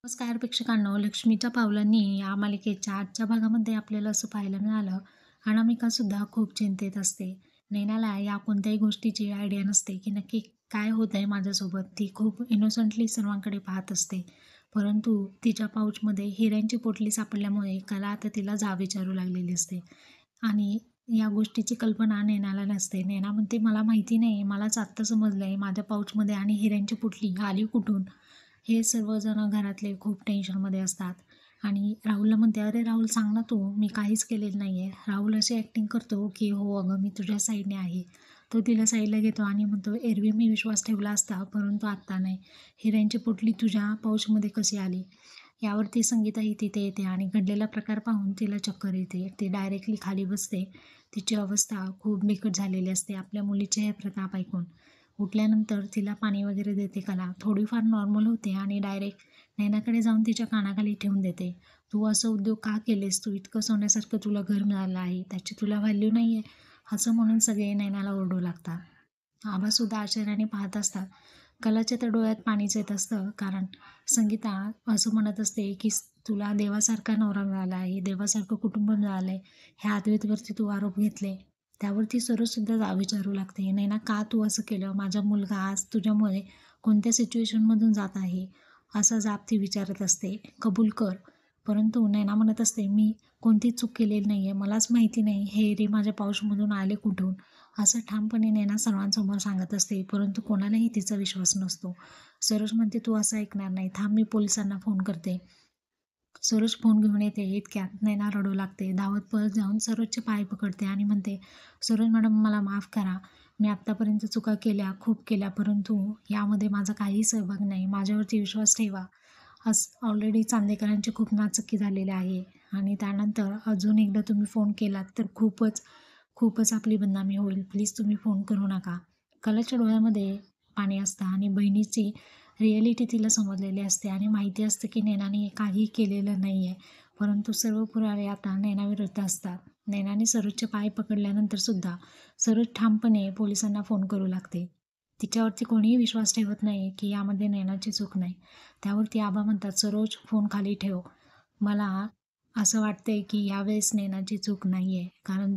नमस्कार प्रेक्षकांनो, लक्ष्मीच्या पावलांनी या मालिकेच्या आजच्या भागामध्ये आपल्याला असं पाहायला मिळालं, अनामिकासुद्धा खूप चिंतेत असते. नैनाला या कोणत्याही गोष्टीची आयडिया नसते की नक्की काय होत आहे माझ्यासोबत. ती खूप इनोसंटली सर्वांकडे पाहत असते. परंतु तिच्या पाऊचमध्ये हिऱ्यांची पोटली सापडल्यामुळे कला आता तिला जाब विचारू लागलेली असते आणि या गोष्टीची कल्पना नैनाला नसते. नैना म्हणते, "मला माहिती नाही, मलाच आत्ता समजलं माझ्या पाऊचमध्ये आणि हिऱ्यांची पोटली आली कुठून?" हे सर्वजण घरातले खूप टेन्शनमध्ये असतात आणि राहुलला म्हणते, "अरे राहुल, सांग ना तू, मी काहीच केलेलं नाही आहे." राहुल अशी ॲक्टिंग करतो की "हो अगं, मी तुझ्या साईडने आहे." तो तिला साईडला घेतो आणि म्हणतो, "एरवी मी विश्वास ठेवला असता, परंतु आत्ता नाही. हिऱ्यांची पोटली तुझ्या पाऊचमध्ये कशी आली?" यावरती संगीताही तिथे येते आणि घडलेला प्रकार पाहून तिला चक्कर येते. ती डायरेक्टली खाली बसते. तिची अवस्था खूप बिकट झालेली असते आपल्या मुलीचे हे प्रताप ऐकून. उठल्यानंतर तिला पाणी वगैरे देते कला. थोडीफार नॉर्मल होते आणि डायरेक्ट नैनाकडे जाऊन तिच्या कानाखाली ठेवून देते. "तू असं उद्योग का केलेस? तू इतकं सोन्यासारखं तुला घर मिळालं आहे, त्याची तुला व्हॅल्यू नाही आहे." असं म्हणून सगळे नैनाला ओरडू लागतात. आबासुद्धा आश्चर्याने पाहत असतात. कलाच्या तर डोळ्यात पाणीच येत असतं, कारण संगीता असं म्हणत असते की तुला देवासारखा नवरा मिळाला आहे, देवासारखं कुटुंब मिळालं आहे. ह्या अद्वैतवरती तू आरोप घेतले. त्यावरती सरोजसुद्धा जाब विचारू लागते, "नैना, का तू असं केलं? माझा मुलगा आज तुझ्यामुळे कोणत्या सिच्युएशनमधून जात आहे?" असा जाब ती विचारत असते. "कबूल कर." परंतु नैना म्हणत असते, "मी कोणतीच चूक केलेली नाही आहे. मलाच माहिती नाही हे रे माझ्या पाऊचमधून आले कुठून." असं ठामपणे नैना सर्वांसमोर सांगत असते, परंतु कोणालाही तिचा विश्वास नसतो. सरोज म्हणते, "तू असं ऐकणार नाही. थांब, मी पोलिसांना फोन करते." सरोज फोन घेऊन येते. इतक्यात नैना रडू लागते. धावत पळत जाऊन सरोजचे पाय पकडते आणि म्हणते, "सरोज मॅडम, मला माफ करा. मी आत्तापर्यंत चुका केल्या, खूप केल्या, परंतु यामध्ये माझा काहीही सहभाग नाही. माझ्यावरती विश्वास ठेवा." ऑलरेडी चांदेकरांची खूप नाचक्की झालेली आहे आणि त्यानंतर अजून एकदा तुम्ही फोन केलात तर खूपच आपली बदनामी होईल. प्लीज तुम्ही फोन करू नका. कलाच्या डोळ्यामध्ये पाणी असतं आणि बहिणीची रिॲलिटी तिला समजलेली असते आणि माहिती असतं की नैनाने काही केलेलं नाही आहे. परंतु सर्व पुरावे आता नैनाविरुद्ध असतात. नैनाने सरोजचे पाय पकडल्यानंतर सुद्धा सरोज ठामपणे पोलिसांना फोन करू लागते. तिच्यावरती कोणीही विश्वास ठेवत नाही की यामध्ये नैनाची चूक नाही. त्यावरती आबा म्हणतात, "सरोज, फोन खाली ठेव. मला असं वाटतंय की यावेळेस नैनाची चूक नाही आहे." कारण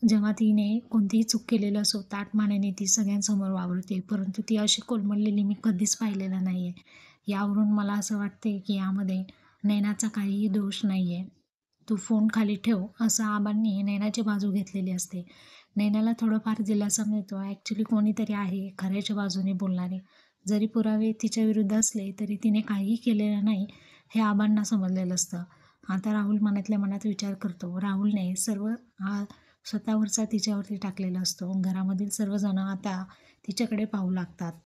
जेव्हा तिने कोणतीही चूक केलेलं असो, ताठमानेने ती सगळ्यांसमोर वावरते. परंतु ती अशी कोलमडलेली मी कधीच पाहिलेलं नाही आहे. यावरून मला असं वाटते की यामध्ये नैनाचा काहीही दोष नाही आहे. "तू फोन खाली ठेव." असं आबांनी नैनाची बाजू घेतलेली असते. नैनाला थोडंफार दिलासा मिळतो. ॲक्च्युली कोणीतरी आहे खऱ्याच्या बाजूने बोलणारे. जरी पुरावे तिच्या विरुद्ध असले तरी तिने काहीही केलेलं नाही हे आबांना समजलेलं असतं. आता राहुल मनातल्या मनात विचार करतो. राहुलने सर्व हा स्वतःवरचा तिच्यावरती टाकलेला असतो. घरामधील सर्वजण आता तिच्याकडे पाहू लागतात.